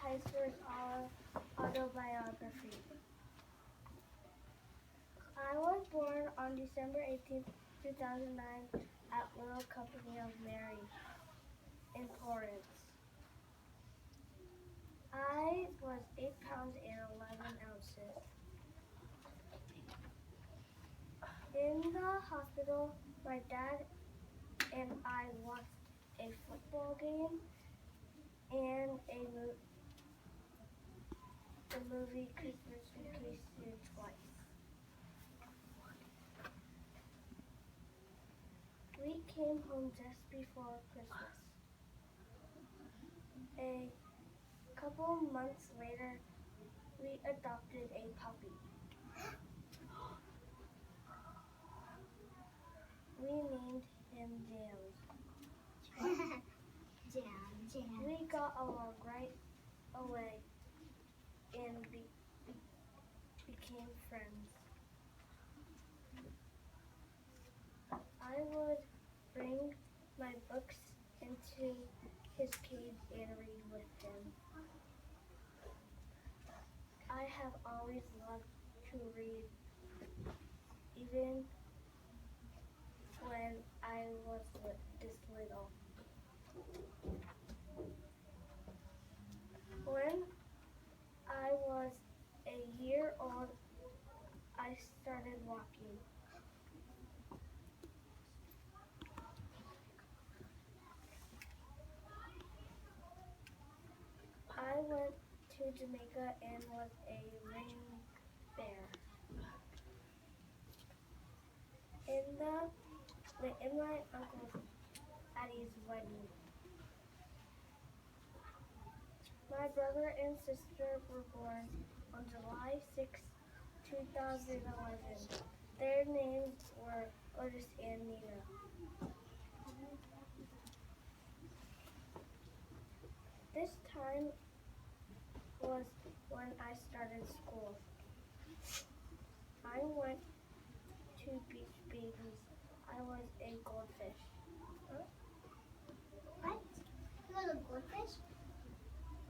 Heisler's autobiography. I was born on December 18th, 2009 at Little Company of Mary in Torrance. I was 8 pounds and 11 ounces. In the hospital, my dad and I watched a football game and the movie Christmas Vacation twice. We came home just before Christmas. A couple months later, we adopted a puppy. We named him Jams. Jam. We got along right away and became friends. I would bring my books into his cage and read with him. I have always loved to read, even when I was this little. When I was a year old, I started walking. I went to Jamaica and was a ring bear. In my Uncle Addie's wedding. My brother and sister were born on July 6, 2011. Their names were Otis and Nina. This time was when I started school. I went to Beach Babies. I was a goldfish. What? You was a goldfish?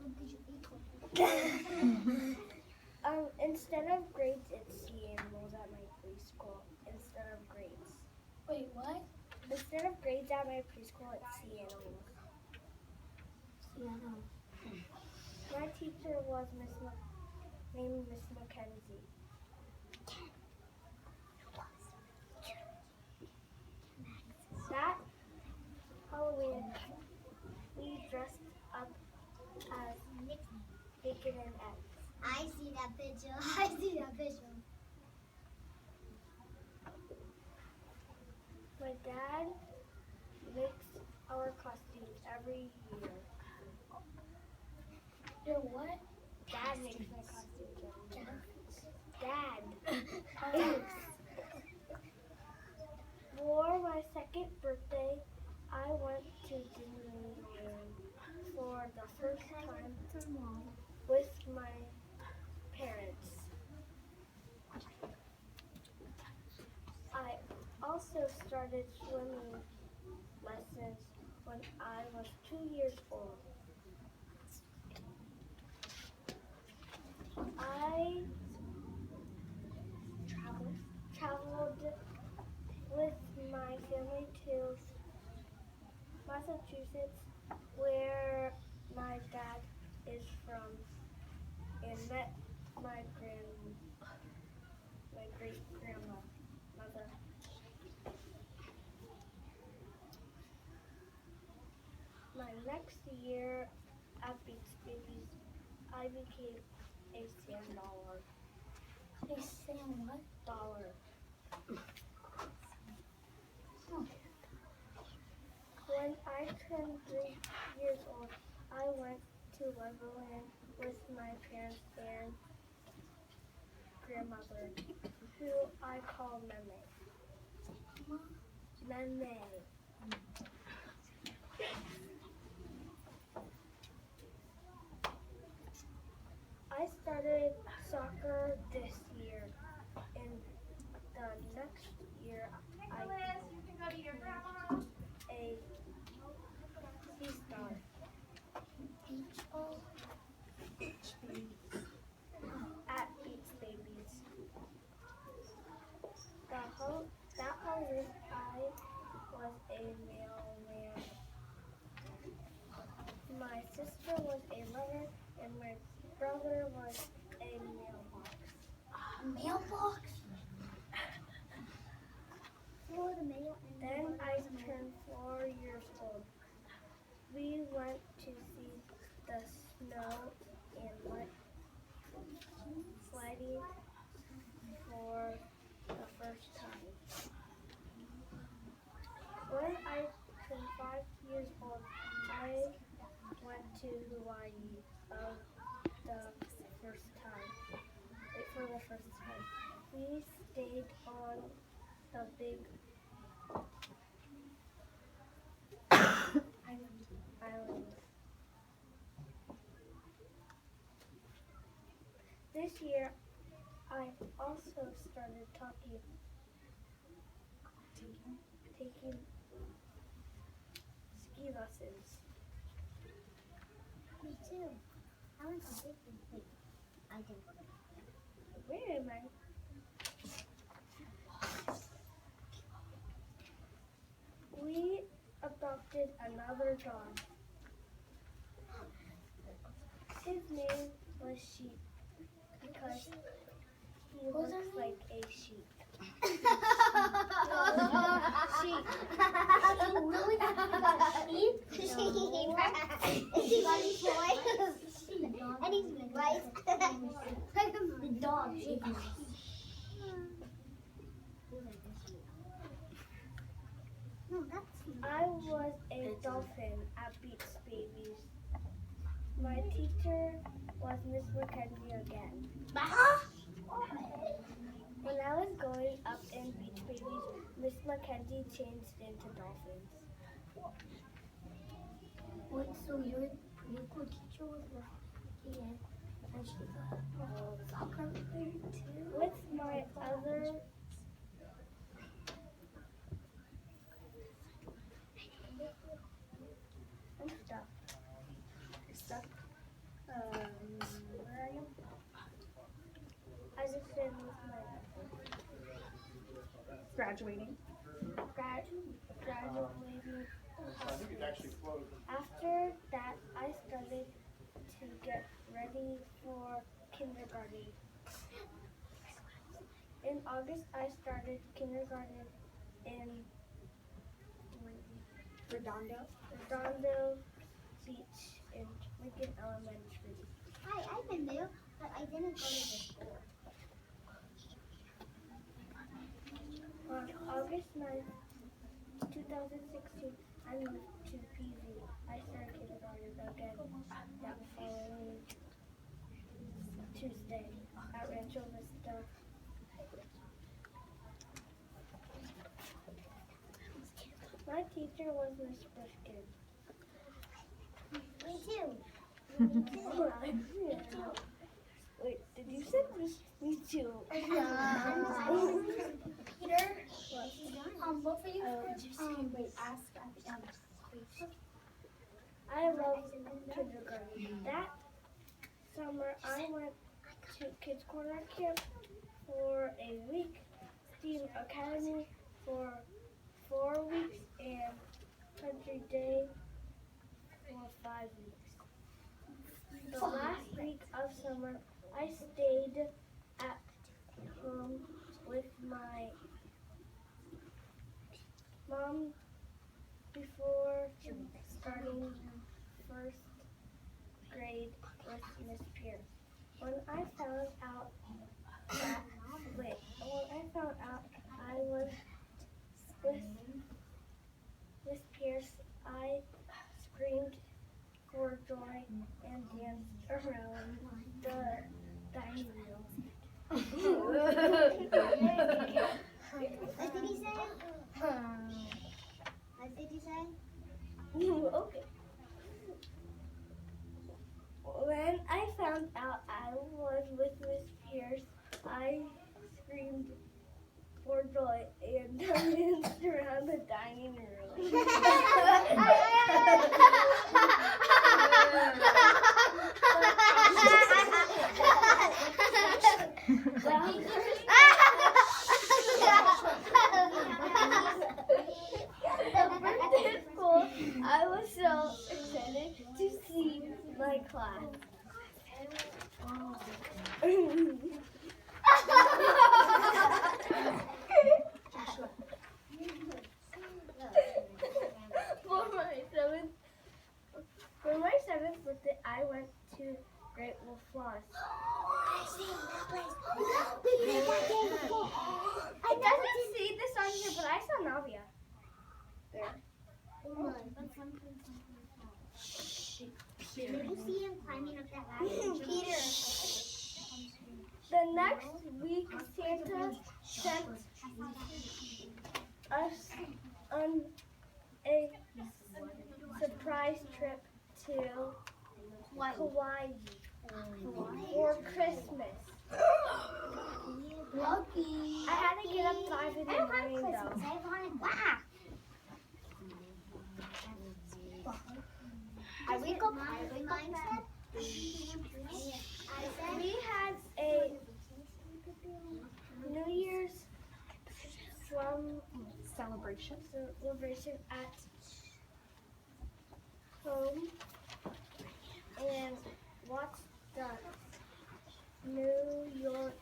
Or did you eat goldfish? Instead of grades, it's sea animals at my preschool. Instead of grades. Wait, what? Instead of grades at my preschool, it's sea animals. My teacher was named Miss Mackenzie. That Halloween, we dressed up as bacon and eggs. I see that picture. I see that picture. My dad makes our costumes every year. Your what? Dad makes my costumes every year. Dad. For my second birthday, I went to Disneyland for the first time with my parents. I also started swimming lessons when I was 2 years old. I traveled with my family to Massachusetts, where my dad is from, and met my great grandmother. My next year at Beach Babies, I became a sand dollar. A sand what? Dollar. When I turned 3 years old, I went to Legoland with my parents and grandmother, who I call Meme. Meme. I started soccer this year, and the next year I became a sea star. we went to see the snow and went sliding for the first time. When I turned 5 years old, I went to Hawaii for the first time. We stayed on the big island. This year, I also started taking ski lessons. Me too. I went to Disney. Wait, I didn't go to Disney. Where am I? We adopted another dog. His name was Sheep because he looks like a sheep. Sheep. You really got sheep? Sheep. Is he got his toy? And he's right. The dog. No, that's I was a dolphin at Beats Babies. My teacher was Miss Mackenzie again. When I was growing up in Beach Babies, Miss Mackenzie changed into dolphins. Wait, so your pretty cool teacher was Miss Ian, and she's a soccer player too? With my other I'm stuck. Where are you? I just finished my Graduating. graduating. I think it actually flows. After that, I started to get ready for kindergarten. In August, I started kindergarten in Redondo Beach in Lincoln Elementary. Hi, I've been there, but I didn't go to the school. On August 9th, 2016, I moved to PV. I started kindergarten again that following Tuesday at Rancho Vista. My teacher was Miss Bushkin. Me too. Wait, did you say me too? Peter, what for you? Ask at the end. I love kindergarten. That summer, I went to Kids Corner Camp for a week, STEAM Academy for 4 weeks, and Country Day for 5 weeks. The last week of summer, I stayed at home with my mom before starting first grade with Miss Pierce. When I found out I was with Miss Pierce, I screamed for joy and danced around the dining room. What did he say? What did he say? Okay. When I found out I was with Miss Pierce, I screamed for joy and danced around the dining room. At school, I was so excited to see my class. For my 7th For my 7th birthday, I went to Great Wolf Lodge. It doesn't say this on here, but I saw Navia there. Did you see him climbing up that ladder? Peter. The next week, Santa sent us on a surprise trip to Hawaii for Christmas. Lucky. I had to get up 5 in the morning though. I wanted back. Are we go pirate mindset? We had a New Year's celebration at home and watched the New York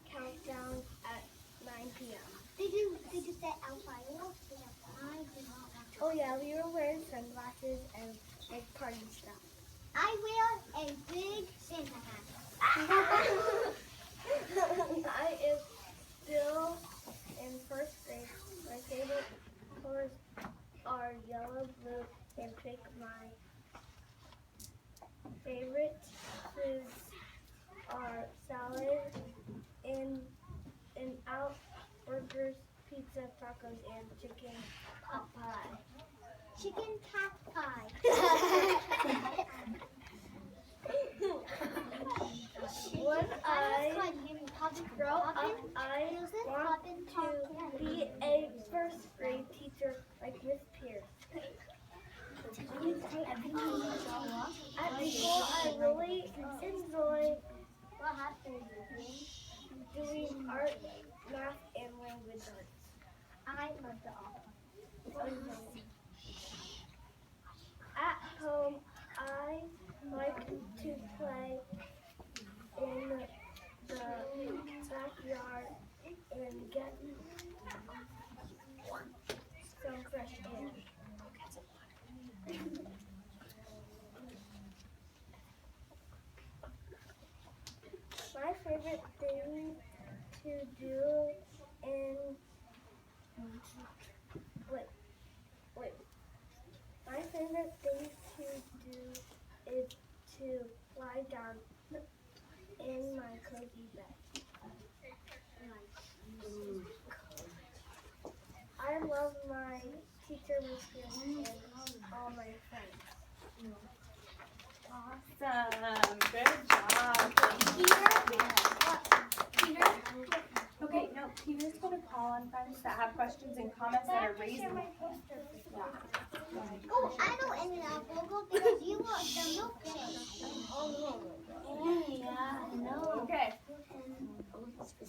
countdown at 9 p.m. Did you say our fireworks? I did not want to. Oh yeah, we were wearing sunglasses and like party stuff. I wear a big Santa hat. I am still in 1st grade. My favorite colors are yellow, blue, and pink. My favorite foods are salad, in-out burgers, pizza, tacos, and chicken pot pie. Chicken cat pie. When I grow up, I want to be a 1st grade teacher like Miss Pierce. At school, I really enjoy doing art, math, and language arts. I love the office. At home, I like to play in the backyard and get some fresh air. My favorite thing to do in My favorite thing to do is to lie down in my cozy bed. I love my teacher, Miss Pierce, and all my friends. Awesome. Good job. Peter? Okay, no, Peter's going to call on friends that have questions and comments that are raised. Oh, I know in an apple because you want the milkshake. Yeah, I know. Okay.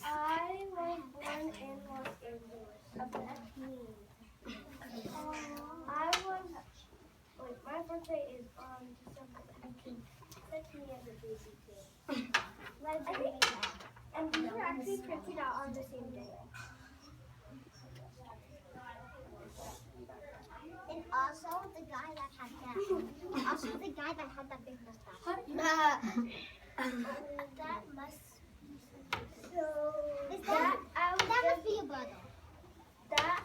I was born in Los Angeles. That's me. My birthday is on December 18th. That's me as a baby too. And these were actually printed out on the same day. And also the guy that had that big mustache. That must. So That must be a brother. that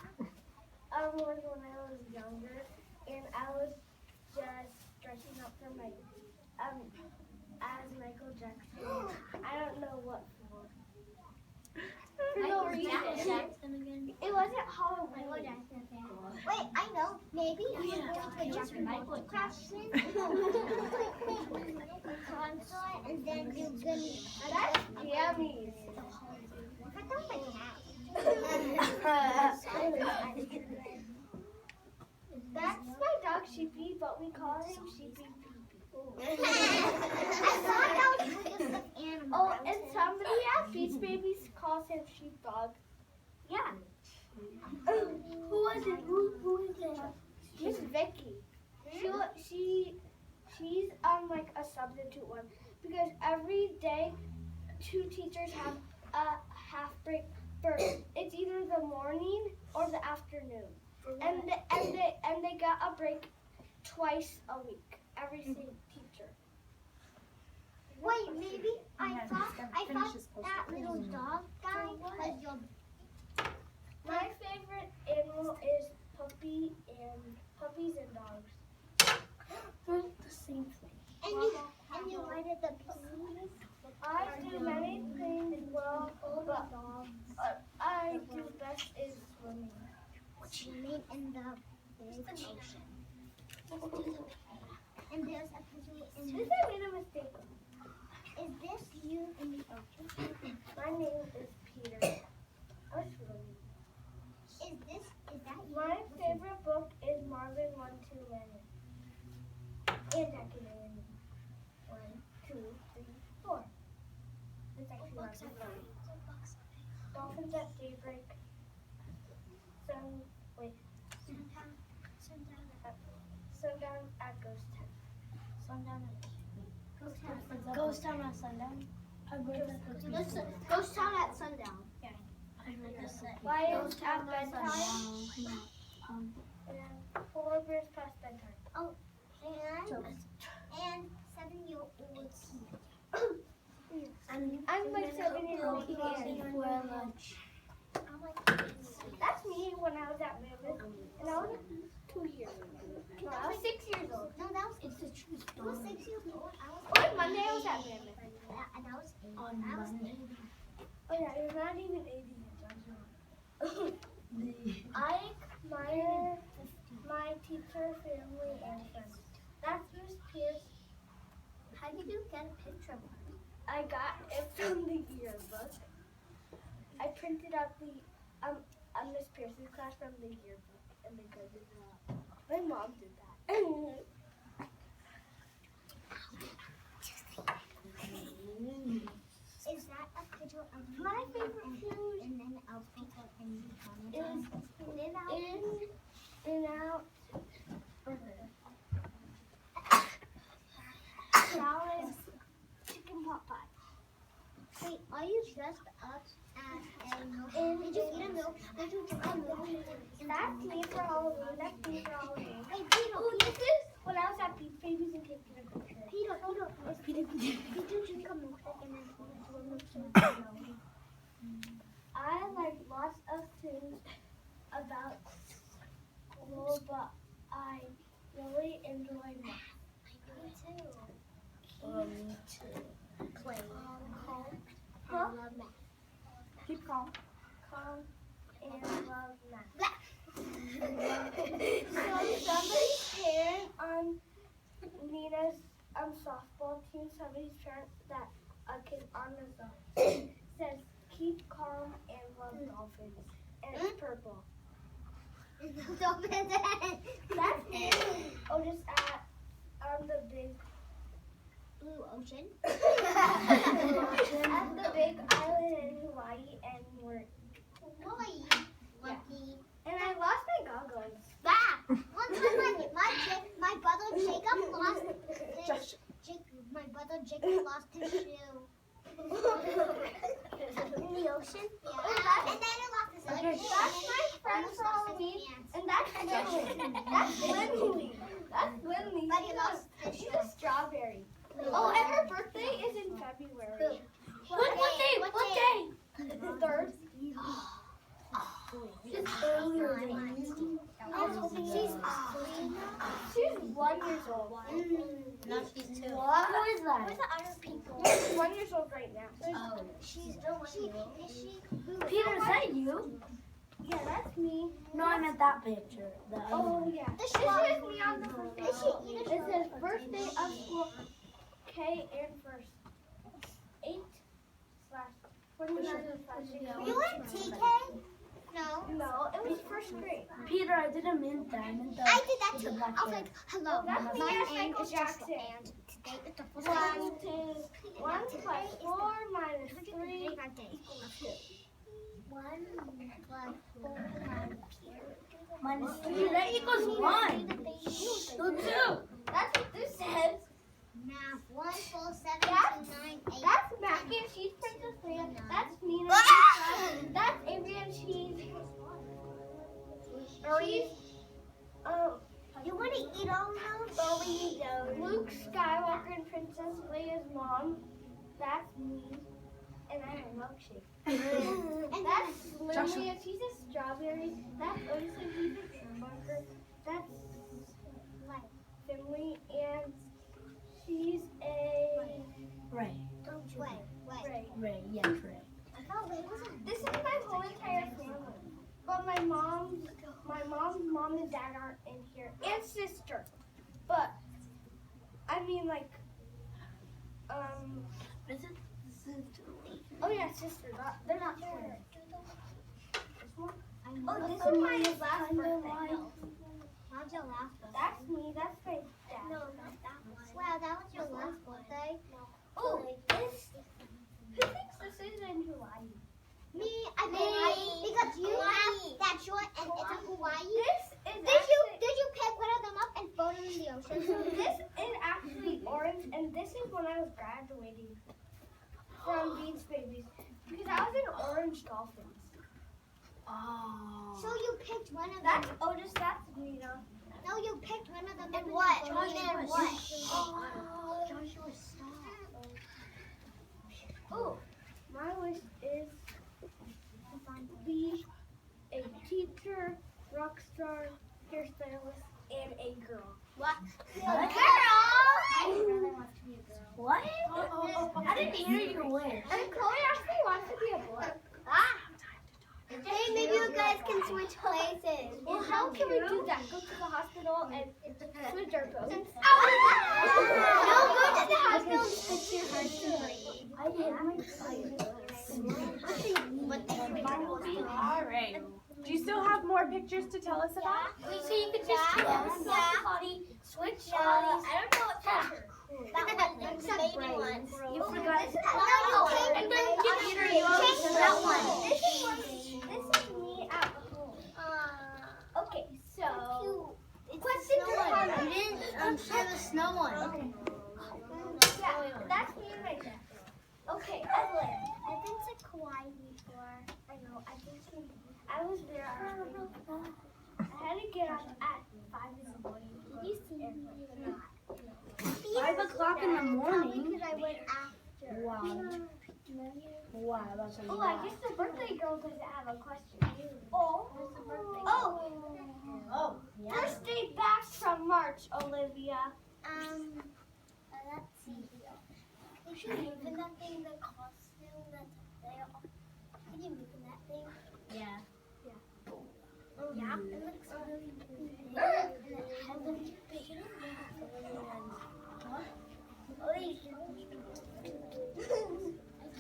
was when I was younger, and I was just dressing up for my as Michael Jackson. I don't know what for. For no reason. It wasn't Halloween. Wait, I know. Maybe you were going to put Michael Jackson console, and then you're gonna. That's yummies. I thought like That's my dog Sheepy, but we call him Sheepy. I thought that was just an animal. Oh, and somebody at Beach Babies calls him Sheepdog. Yeah. Who was it? Who is it? Miss Vicky. She's like a substitute one because every day 2 teachers have a half break first. It's either the morning or the afternoon, and they got a break twice a week. Every single teacher. Wait, maybe I Yeah, thought he's gonna I finish thought his post-it. that little dog guy was your. My favorite animal is puppies and dogs. They're the same thing. And you wanted the puppies. I do many things well, but I do best is swimming. Swimming in the big ocean. And there's a penguin in Since the. I made a mistake, Is this you in the ocean? my name is Peter. I'm swimming. Is that you? My favorite book is Marvin 1-2-Minute. And I can name 1, 2, 3, 4. It's actually Marvin. Dolphins at daybreak. Sundown at ghost time. Sundown. Ghost time at sundown. Ghost town at sundown. Lions at bedtime. And 4 bears past bedtime. And 7-year-olds. I'm like 7-year-old here. That's me when I was at Mammoth. And I was 2 years old. No, I was 6 years old. No, that was it's the truth. I was 6 years old. On Monday I was at Mammoth. And I was 8. On I was Monday. 8. Oh yeah, you're not even 80 yet. I admire my teacher, family, and friends. That's Miss Pierce. How did you get a picture of her? I got it from the yearbook. I printed out the Miss Pierce's class from the yearbook and they got it out. My mom did that. Is that a picture of you? My favorite shoes And then a picture of you. is In Out Burger. Salad, chicken pot pie. Wait, are you dressed up as a milk? Did you eat a milk? Did you drink a milk? That's me for Halloween. That's me for Halloween. Hey, Peter, Oh, this is when I was at Babies and Kids in a picture. Peter, did you drink a milkshake and then do a milkshake? I like lots of things about school, but I really enjoy math. Me too. Me too. Play. Calm, I love math. Keep calm. and love math. So somebody's parent on Nina's softball team, somebody's parent that a kid on the softball says keep calm and love dolphins, and it's purple. That's it. Oh, just at the big Blue Ocean. at the big island in Hawaii, and we're Hawaii. Lucky. and I lost my goggles. That. One time my brother Jacob lost my brother Jacob lost his shoe. In the ocean? Yeah. And then it lost his other shoe. That's my friend for Halloween, and that's Lindley. That's Lindley. That's Lindley. But he lost his She's shoe. a strawberry. Oh, and her birthday is in February. What day? The 3rd. It's earlier than She's 1 year old. No, she's 2. What? Who is that? Who's the other people? She's 1 year old right now. Oh, she's the one. Is she? Peter, is that you? Yeah, that's me. No, I meant that picture. The other Oh one. yeah. This This one. is me on the first day. Is she eating? It says birthday of school K and first 8/29/6. You went TK? No. No, it was first grade. Peter, I didn't mean that. I meant the. I did that the too. black I was hair. like, hello, That's me my as name Michael is just Jackson. and today is the first 1 plus 4 minus 3. 1 plus 4 Minus 3, that equals 1. So 2. That's what this says. Math 1, 4, 7, That's- 2, 9, 8. That's mac and cheese, Princess Leia. That's Nina. That's Avery and cheese. Cheese. You want to eat all those? Or we eat those? Luke Skywalker and Princess Leia's mom. That's me. And I'm a milkshake. And That's Lily, she's a strawberry. That's Otis, and he's a cheeseburger. That's like, Finley, and she's a Ray. don't you? Wait. Ray. Ray. Yes, Ray. I thought Ray was a This is my whole entire family. But my mom's mom and dad aren't in here. And sister. But I mean like Is it? oh yeah, sister. They're not here. Oh, this this is is my my last birthday. How's your last birthday? That's me, that's my dad. No, not that one. Wow, that was your last birthday? Oh, this who thinks this is in Hawaii? Me, I think because you have that short and it's a Hawaii. This is Did you pick one of them up and throw them in the ocean? this is actually orange, and this is when I was graduating from Beach Babies because I was in Orange Dolphins. Oh. So you picked one of That's them. Otis. That's Nina. No, you picked one of them. And what? And what? Joshua, stop. Oh, my wish is be a teacher, rock star, hairstylist, and a girl. What? What? Girl! What? I didn't hear your wish. And Chloe actually wants to be a boy. Ah! Hey, maybe you guys can switch places. Well, how can we do that? Go to the hospital and switch our phones? No, go to the hospital and switch your husband. I'm excited. All right. Do you still have more pictures to tell us about? Wait, so you could just switch I don't know what picture. that one, the baby one. You forgot. No, and then change that one. This is me at home. Okay, so Question You didn't share the snow one. yeah, that's me right there. Okay, Evelyn. I've been to Kauai before. I know. I was there. I had to get up at 5 in the morning. Did you see me? 5 o'clock in the morning. Because I went after. Wow. Wow, that's a Oh, lot. I guess the birthday girl doesn't have a question. Oh, Oh, yeah. first day back from March, Olivia. Let's see. You should move in that thing, the costume that's there. Can you move in that thing? Yeah. Yeah. It looks really big. And it has a big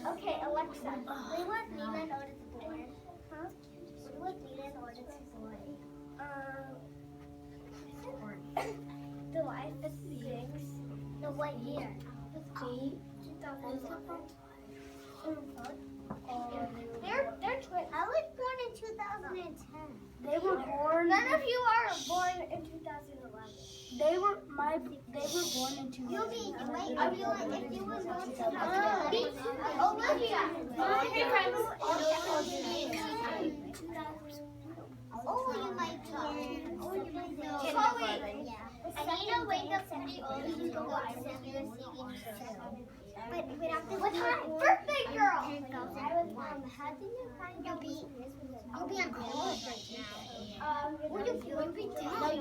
Okay, Alexa. When was Nina and Otis born? Huh? When was Nina and Otis born? July 6th. No, what year? They're twins. I was born in 2010. They were born. None of you are born in 2011. They were born in 2000. You'll be, wait, if you were born in 2011. Olivia. Hey, friends. Oh, you might be. Oh, you might know. Chloe. Yeah. And Nina wake up pretty early to go to but after what time? Birthday girl. You'll be on college right now. You'll be down.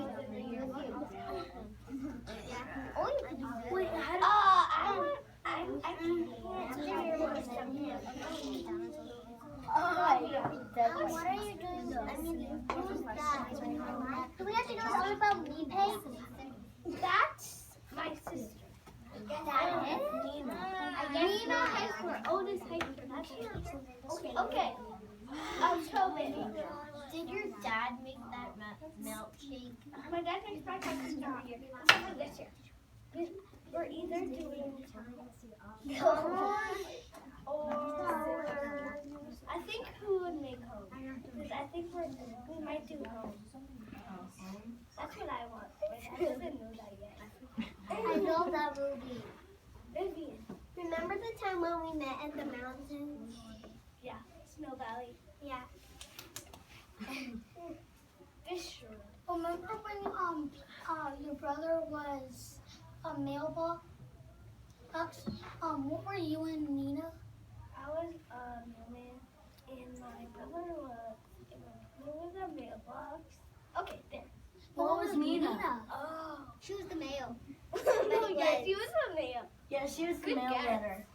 Wait, how do I can't hear what you're saying. What are you doing? I mean, who's that? Do we have to know something about me pay? That's my sister. That is Nina. Nina Heisler, Otis Heisler. That's her. Okay. Tobin. Did your dad make that milkshake? My dad makes my cousin every year. This year. We're either doing or I think who would make home? Because I think we might do home. That's what I want. But I doesn't know that yet. I know that movie. Vivian. Remember the time when we met in the mountains? Yeah. Snow Valley. Yeah. Fish room. Remember when your brother was a mailbox. What were you and Nina? I was a mailman, and my brother was a mailbox. Okay, there. What was Nina? Oh. She was the male. Yeah, she was a mail. Yeah, she was the Good mail guess. letter.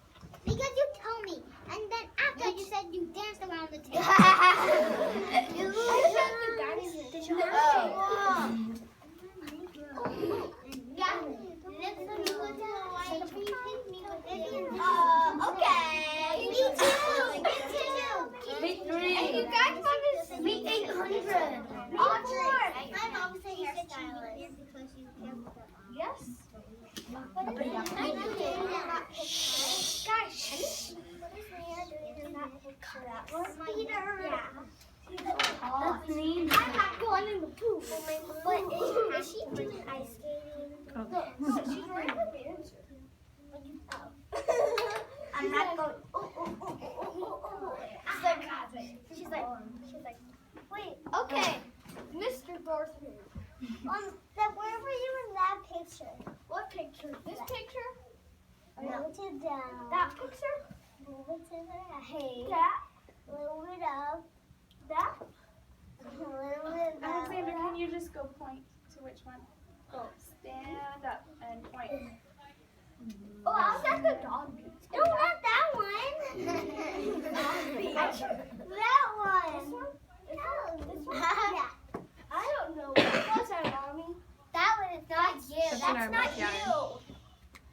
Because you told me. And then after you said you danced around the table. Did you Okay. Me too. Me too. Victory. And you guys want to Meet 800. My mom's a hairstylist. Because you care for them. Yes. Guys, Peter. That's Nina. I'm not going in the pool. But is she doing ice skating? No, she's right at the answer. I'm not going. She's like, wait. Okay, Mr. Dorothy. Then where were you in that picture? What picture? This picture? Move it down. That picture? Move it to the height. That? Move it up. That? A little bit down. Alexander, can you just go point to which one? Go stand up and point. Oh, I was at the dog. No, not that one. That one. No, this one. Yeah. I don't know. What was that, Mommy? That one is not you. That's in our That's not backyard. you.